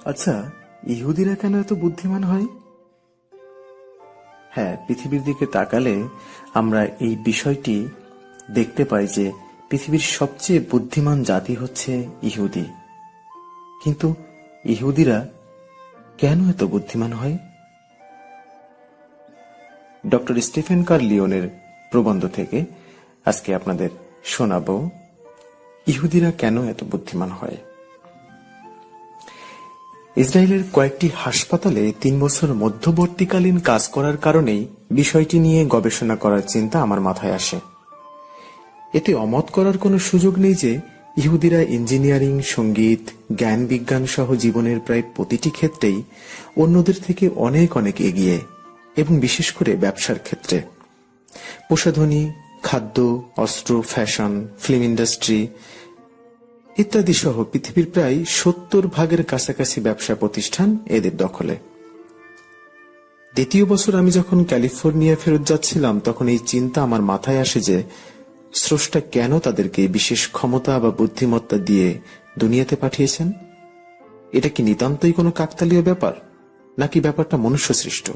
আচ্ছা, ইহুদিরা কেন এত বুদ্ধিমান হয়? হ্যাঁ, পৃথিবীর দিকে তাকালে আমরা এই বিষয়টি দেখতে পাই যে পৃথিবীর সবচেয়ে বুদ্ধিমান জাতি হচ্ছে ইহুদি। কিন্তু ইহুদিরা কেন এত বুদ্ধিমান হয়? ডক্টর স্টিফেন কার্লিওনের প্রবন্ধ থেকে আজকে আপনাদের শোনাবো ইহুদিরা কেন এত বুদ্ধিমান হয়। ইসরায়েলের কয়েকটি হাসপাতালে ৩ বছর মধ্যবর্তীকালীন কাজ করার কারণেই বিষয়টি নিয়ে গবেষণা করার চিন্তা আমার মাথায় আসে। এতে অমত করার কোনো সুযোগ নেই যে ইহুদিরা ইঞ্জিনিয়ারিং, সঙ্গীত, জ্ঞান বিজ্ঞান সহ জীবনের প্রায় প্রতিটি ক্ষেত্রেই অন্যদের থেকে অনেক অনেক এগিয়ে, এবং বিশেষ করে ব্যবসার ক্ষেত্রে। প্রসাধনী, খাদ্য, অস্ত্র, ফ্যাশন, ফিল্ম ইন্ডাস্ট্রি ইত্যাদি সহ পৃথিবীর প্রায় ৭০% কাছাকাছি ব্যবসা প্রতিষ্ঠান এদের দখলে। দ্বিতীয় বছর আমি যখন ক্যালিফোর্নিয়া ফেরত যাচ্ছিলাম, তখন এই চিন্তা আমার মাথায় আসে যে স্রষ্টা কেন তাদেরকে বিশেষ ক্ষমতা বা বুদ্ধিমত্তা দিয়ে দুনিয়াতে পাঠিয়েছেন। এটা কি নিতান্তই কোনো কাকতালীয় ব্যাপার, নাকি ব্যাপারটা মনুষ্য সৃষ্ট?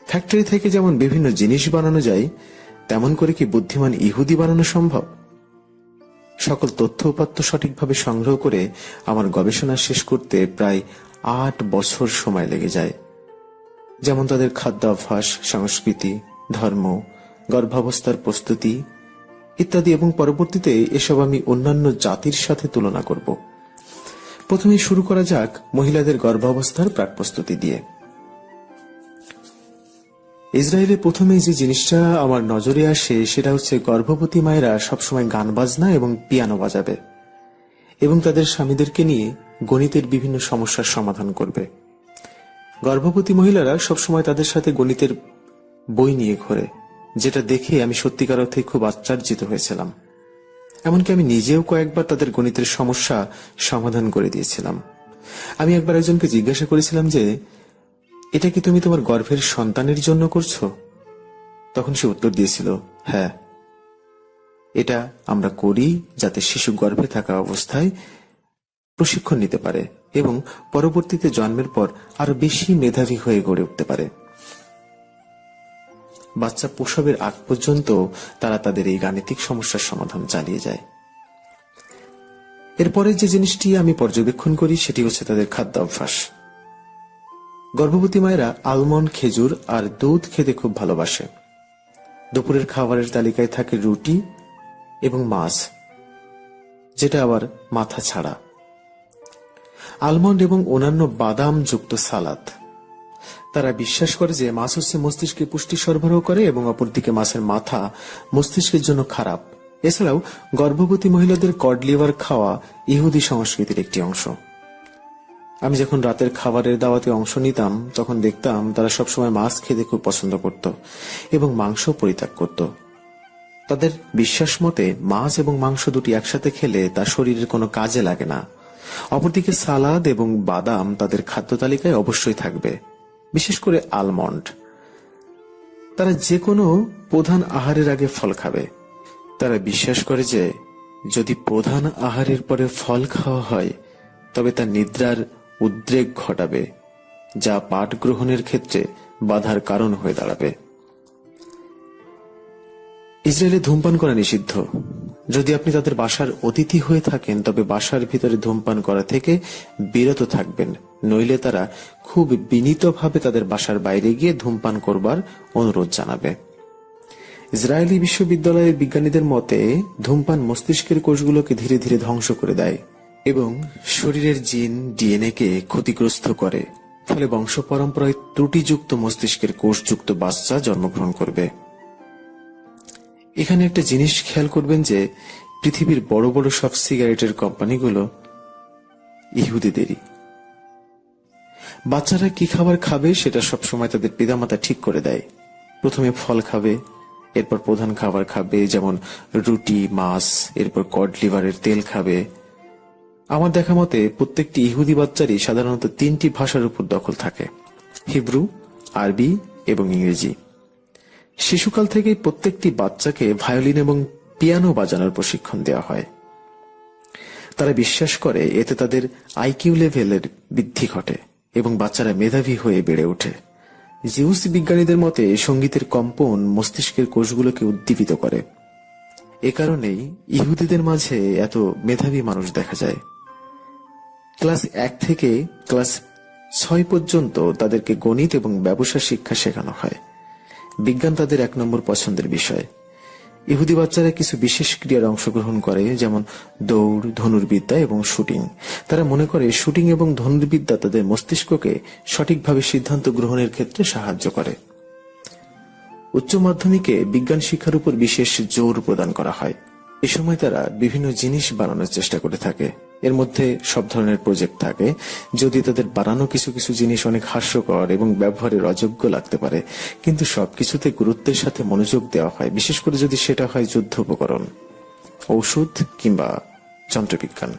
ফ্যাক্টরি থেকে যেমন বিভিন্ন জিনিস বানানো যায়, তেমন করে কি বুদ্ধিমান ইহুদি বানানো সম্ভব? সকল তথ্য উপাত্ত সঠিকভাবে সংগ্রহ করে আমার গবেষণা শেষ করতে প্রায় ৮ বছর সময় লেগে যায়। যেমন তাদের খাদ্যাভ্যাস, সংস্কৃতি, ধর্ম, গর্ভাবস্থার প্রস্তুতি ইত্যাদি, এবং পরবর্তীতে এসব আমি অন্যান্য জাতির সাথে তুলনা করব। প্রথমে শুরু করা যাক মহিলাদের গর্ভাবস্থার প্রাক প্রস্তুতি দিয়ে। ইসরায়েলে প্রথমে যে জিনিসটা আমার নজরে আসে সেটা হচ্ছে গর্ভবতী মায়েরা সবসময় গান বাজনা এবং পিয়ানো বাজাবে, এবং তাদের স্বামীদেরকে নিয়ে গণিতের বিভিন্ন সমস্যার সমাধান করবে। গর্ভবতী মহিলারা সবসময় তাদের সাথে গণিতের বই নিয়ে ঘোরে, যেটা দেখে আমি সত্যিকার অর্থে খুব আশ্চর্যিত হয়েছিলাম। এমনকি আমি নিজেও কয়েকবার তাদের গণিতের সমস্যা সমাধান করে দিয়েছিলাম। আমি একবার একজনকে জিজ্ঞাসা করেছিলাম যে, এটা কি তুমি তোমার গর্ভের সন্তানের জন্য করছো? তখন সে উত্তর দিয়েছিল, হ্যাঁ, এটা আমরা করি যাতে শিশু গর্ভে থাকা অবস্থায় প্রশিক্ষণ নিতে পারে এবং পরবর্তীতে জন্মের পর আরো বেশি মেধাবী হয়ে গড়ে উঠতে পারে। বাচ্চা প্রসবের আগ পর্যন্ত তারা তাদের এই গাণিতিক সমস্যার সমাধান চালিয়ে যায়। এরপরে যে জিনিসটি আমি পর্যবেক্ষণ করি সেটি হচ্ছে তাদের খাদ্যাভ্যাস। গর্ভবতী মায়েরা আলমন্ড, খেজুর আর দুধ খেতে খুব ভালোবাসে। দুপুরের খাবারের তালিকায় থাকে রুটি এবং মাছ, যেটা আবার মাথা ছাড়া, আলমন্ড এবং অন্যান্য বাদাম যুক্ত সালাদ। তারা বিশ্বাস করে যে মাছ হচ্ছে মস্তিষ্কে পুষ্টি সরবরাহ করে, এবং অপরদিকে মাছের মাথা মস্তিষ্কের জন্য খারাপ। এছাড়াও গর্ভবতী মহিলাদের কড লিভার খাওয়া ইহুদি সংস্কৃতির একটি অংশ। আমি যখন রাতের খাবারের দাওয়াতে অংশ নিতাম, তখন দেখতাম তারা সবসময় মাছ খেতে খুব পছন্দ করত এবং মাংস পরিত্যাগ করত। তাদের বিশ্বাস মতে মাছ এবং মাংস দুটি একসাথে খেলে তা শরীরের কোনো কাজে লাগে না। অপরদিকে সালাদ এবং বাদাম তাদের খাদ্য তালিকায় অবশ্যই থাকবে, বিশেষ করে আলমন্ড। তারা যে কোনো প্রধান আহারের আগে ফল খাবে। তারা বিশ্বাস করে যে যদি প্রধান আহারের পরে ফল খাওয়া হয়, তবে তা নিদ্রার উদ্রেক ঘটাবে, যা পাঠ গ্রহণের ক্ষেত্রে বাধার কারণ হয়ে দাঁড়াবে। ইসরায়েলে ধূমপান করা নিষিদ্ধ। যদি আপনি তাদের বাসার অতিথি হয়ে থাকেন, তবে বাসার ভিতরে ধূমপান করা থেকে বিরত থাকবেন, নইলে তারা খুব বিনীতভাবে তাদের বাসার বাইরে গিয়ে ধূমপান করবার অনুরোধ জানাবে। ইসরায়েলি বিশ্ববিদ্যালয়ের বিজ্ঞানীদের মতে ধূমপান মস্তিষ্কের কোষগুলোকে ধীরে ধীরে ধ্বংস করে দেয় এবং শরীরের জিন ডিএনএ কে ক্ষতিগ্রস্ত করে, ফলে বংশ পরম্পরায় ত্রুটিযুক্ত মস্তিষ্কের কোষযুক্ত বাচ্চা জন্মগ্রহণ করবে। এখানে একটা জিনিস খেয়াল করবেন যে পৃথিবীর বড় বড় সব সিগারেটের কোম্পানিগুলো ইহুদিদেরই। বাচ্চারা কি খাবার খাবে সেটা সবসময় তাদের পিতামাতা ঠিক করে দেয়। প্রথমে ফল খাবে, এরপর প্রধান খাবার খাবে, যেমন রুটি, মাছ, এরপর কড লিভারের তেল খাবে। আমার দেখা মতে প্রত্যেকটি ইহুদি বাচ্চারই সাধারণত 3টি ভাষার উপর দখল থাকে: হিব্রু, আরবি এবং ইংরেজি। শিশুকাল থেকেই প্রত্যেকটি বাচ্চাকে ভায়োলিন এবং পিয়ানো বাজানোর প্রশিক্ষণ দেওয়া হয়। তারা বিশ্বাস করে এতে তাদের আইকিউ লেভেলের বৃদ্ধি ঘটে এবং বাচ্চারা মেধাবী হয়ে বেড়ে ওঠে। জিউস বিজ্ঞানীদের মতে সঙ্গীতের কম্পন মস্তিষ্কের কোষগুলোকে উদ্দীপিত করে। এ কারণেই ইহুদিদের মাঝে এত মেধাবী মানুষ দেখা যায়। ক্লাস 1 থেকে ক্লাস 6 পর্যন্ত তাদেরকে গণিত এবং ব্যবসা শিক্ষা শেখানো হয়। বিজ্ঞান তাদের 1 নম্বর পছন্দের বিষয়। ইহুদি বাচ্চারা কিছু বিশেষ ক্রীড়ার অংশগ্রহণ করে, যেমন দৌড়, ধনুর্বিদ্যা এবং শুটিং। তারা মনে করে শুটিং এবং ধনুর্বিদ্যা তাদের মস্তিষ্ককে সঠিকভাবে সিদ্ধান্ত গ্রহণের ক্ষেত্রে সাহায্য করে। উচ্চ মাধ্যমিকে বিজ্ঞান শিক্ষার উপর বিশেষ জোর প্রদান করা হয়। এ সময় তারা বিভিন্ন জিনিস বানানোর চেষ্টা করে থাকে। এর মধ্যে সব ধরনের প্রজেক্ট থাকে। যদি তাদের বানানো কিছু কিছু জিনিস অনেক হাস্যকর এবং ব্যবহারের অযোগ্য লাগতে পারে, কিন্তু সবকিছুতে গুরুত্বের সাথে মনোযোগ দেওয়া হয়, বিশেষ করে যদি সেটা হয় যুদ্ধ উপকরণ, ঔষধ কিংবা যন্ত্রবিজ্ঞান।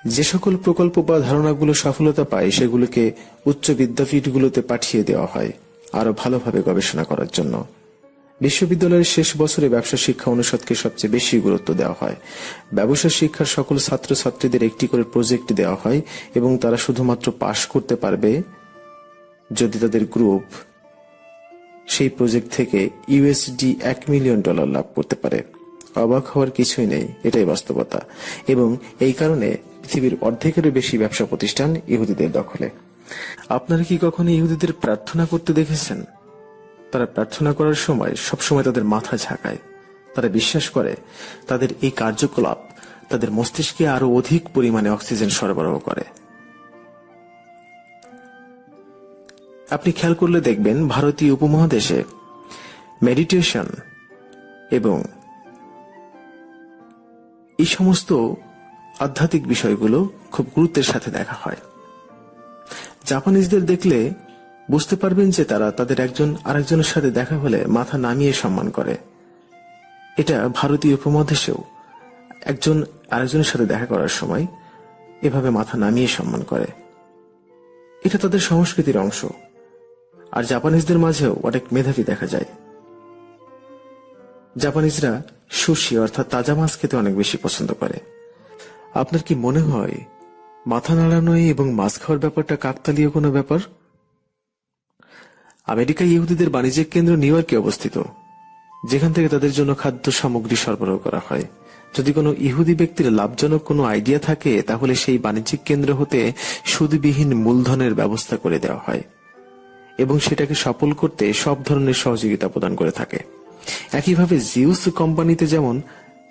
যে সকল প্রকল্প বা ধারণাগুলো সফলতা পায় সেগুলোকে উচ্চ বিদ্যাপীঠগুলোতে পাঠিয়ে দেওয়া হয় আরো ভালোভাবে গবেষণা করার জন্য। বিশ্ববিদ্যালয়ের শেষ বছরে ব্যবসা শিক্ষা অনুষদকে সবচেয়ে বেশি গুরুত্ব দেওয়া হয়। ব্যবসা শিক্ষার সকল ছাত্রছাত্রীদের একটি করে প্রজেক্ট দেওয়া হয় এবং তারা শুধুমাত্র পাশ করতে পারবে যদি তাদের গ্রুপ সেই প্রজেক্ট থেকে ইউএসডি $1 মিলিয়ন লাভ করতে পারে। অবাক হওয়ার কিছুই নেই, এটাই বাস্তবতা। এবং এই কারণে পৃথিবীর অর্ধেকেরও বেশি ব্যবসা প্রতিষ্ঠান ইহুদিদের দখলে। আপনারা কি কখনো ইহুদিদের প্রার্থনা করতে দেখেছেন? তারা প্রার্থনা করার সময় সবসময় তাদের মাথা ঝাঁকায়। তারা বিশ্বাস করে তাদের এই কার্যকলাপ তাদের মস্তিষ্কে আরো অধিক পরিমাণে অক্সিজেন সরবরাহ করে। আপনি খেয়াল করলে দেখবেন ভারতীয় উপমহাদেশে মেডিটেশন এবং এই সমস্ত আধ্যাত্মিক বিষয়গুলো খুব গুরুত্বের সাথে দেখা হয়। জাপানিজদের দেখলে বুঝতে পারবেন যে তারা তাদের একজন আরেকজনের সাথে দেখা হলে মাথা নামিয়ে সম্মান করে। এটা ভারতীয় উপমহাদেশেও একজন আরেকজনের সাথে দেখা করার সময় এভাবে মাথা নামিয়ে সম্মান করে। এটা তাদের সংস্কৃতির অংশ। আর জাপানিজদের মাঝেও অনেক মেধাবী দেখা যায়। জাপানিজরা সুশি অর্থাৎ তাজা মাছ খেতে অনেক বেশি পছন্দ করে। আপনার কি মনে হয় মাথা নাড়ানো এবং মাছ খাওয়ার ব্যাপারটা কাকতালীয় কোনো ব্যাপার? আমেরিকা ইহুদিদের বাণিজ্যিক কেন্দ্র নিউ ইয়র্কে অবস্থিত, যেখান থেকে তাদের জন্য খাদ্য সামগ্রী সরবরাহ করা হয়। যদি কোনো ইহুদি ব্যক্তির লাভজনক কোনো আইডিয়া থাকে তাহলে সেই বাণিজ্যিক কেন্দ্র হতে সুদবিহীন মূলধনের ব্যবস্থা করে দেওয়া হয় এবং সেটাকে সফল করতে সব ধরনের সহযোগিতা প্রদান করে থাকে। একইভাবে জিউস কোম্পানিতে যেমন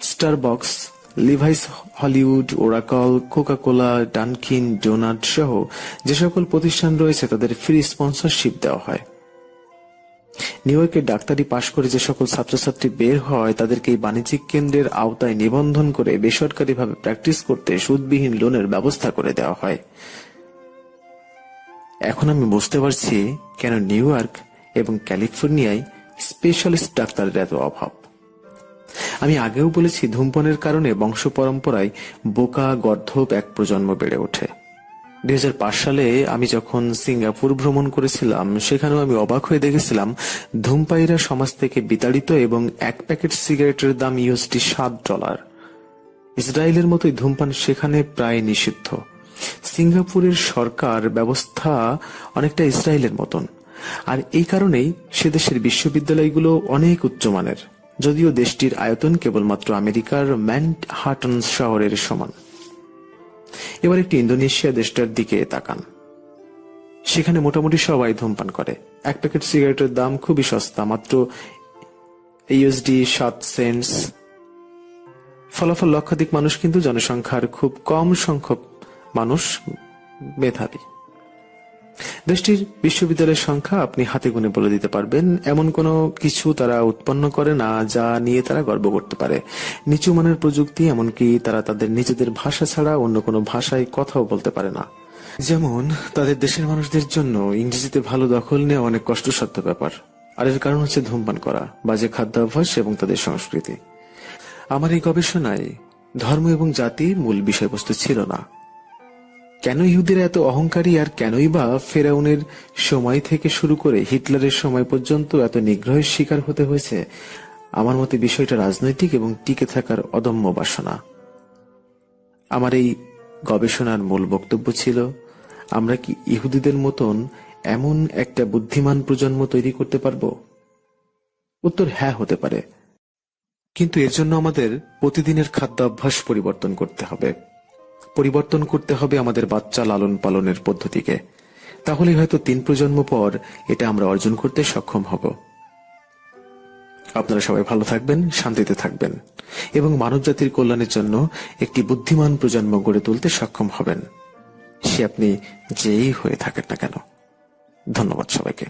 Starbucks, Levi's, Hollywood, Oracle, Coca Cola, Dunkin, donut সহ যে সকল প্রতিষ্ঠান রয়েছে তাদের ফ্রি স্পন্সরশিপ দেওয়া হয়। নিউ ইয়র্কে ডাক্তারি পাশ করে যে সকল ছাত্রছাত্রী বের হয় তাদেরকে এই বাণিজ্যিক কেন্দ্রের আওতায় নিবন্ধন করে বেসরকারিভাবে প্র্যাকটিস করতে সুদবিহীন লোনের ব্যবস্থা করে দেওয়া হয়। এখন আমি বুঝতে পারছি কেন নিউ ইয়র্ক এবং ক্যালিফোর্নিয়ায় স্পেশালিস্ট ডাক্তারের এত অভাব। আমি আগেও বলেছি ধূমপানের কারণে বংশ পরম্পরায় বোকা গর্ধব এক প্রজন্ম বেড়ে ওঠে। 2005 সালে আমি যখন সিঙ্গাপুর ভ্রমণ করেছিলাম সেখানেও আমি অবাক হয়ে দেখেছিলাম ধূমপায়ীরা সমাজ থেকে বিতাড়িত এবং এক প্যাকেট সিগারেটের দাম $7। ইসরায়েলের মতোই ধূমপান সেখানে প্রায় নিষিদ্ধ। সিঙ্গাপুরের সরকার ব্যবস্থা অনেকটা ইসরায়েলের মতন, আর এই কারণেই সে দেশের বিশ্ববিদ্যালয়গুলো অনেক উচ্চমানের, যদিও দেশটির আয়তন কেবলমাত্র আমেরিকার ম্যানহাটন শহরের সমান। এবার একটি ইন্দোনেশিয়া দেশটার দিকে তাকান। সেখানে মোটামুটি সবাই ধূমপান করে। এক প্যাকেট সিগারেটের দাম খুবই সস্তা, মাত্র $7 ফলাফল লক্ষাধিক মানুষ, কিন্তু জনসংখ্যার খুব কম সংখ্যক মানুষ মেধাবী। দেশটির বিশ্ববিদ্যালয়ের সংখ্যা আপনি হাতে গুনে বলে দিতে পারবেন। এমন কোনো কিছু তারা উৎপন্ন করে না যা নিয়ে তারা গর্ব করতে পারে। নিচু মানের প্রযুক্তি, এমনকি তারা তাদের নিজেদের ভাষা ছাড়া অন্য কোনো ভাষায় কথাও বলতে পারে না। যেমন তাদের দেশের মানুষদের জন্য ইংরেজিতে ভালো দখল নেওয়া অনেক কষ্টসাধ্য ব্যাপার। আর এর কারণ হচ্ছে ধূমপান করা, বাজে খাদ্যাভ্যাস এবং তাদের সংস্কৃতি। আমার এই গবেষণায় ধর্ম এবং জাতি মূল বিষয়বস্তু ছিল না। কেন ইহুদিরা এত অহংকারী, আর কেনই বা ফেরাউনের সময় থেকে শুরু করে হিটলারের সময় পর্যন্ত এত নিগ্রহের শিকার হতে হয়েছে? আমার মতে বিষয়টা রাজনৈতিক এবং টিকে থাকার অদম্য বাসনা। আমার এই গবেষণার মূল বক্তব্য ছিল, আমরা কি ইহুদিদের মতন এমন একটা বুদ্ধিমান প্রজন্ম তৈরি করতে পারবো? উত্তর হ্যাঁ হতে পারে, কিন্তু এর জন্য আমাদের প্রতিদিনের খাদ্যাভ্যাস পরিবর্তন করতে হবে। পরিবর্তন করতে হবে আমাদের বাচ্চা লালন পালনের পদ্ধতিকে। তাহলে হয়তো 3 প্রজন্ম পর এটা আমরা অর্জন করতে সক্ষম হব। আপনারা সবাই ভালো থাকবেন, শান্তিতে থাকবেন এবং মানবজাতির কল্যাণের জন্য একটি বুদ্ধিমান প্রজন্ম গড়ে তুলতে সক্ষম হবেন, সে আপনি যেই হয়ে থাকেন না কেন। ধন্যবাদ সবাইকে।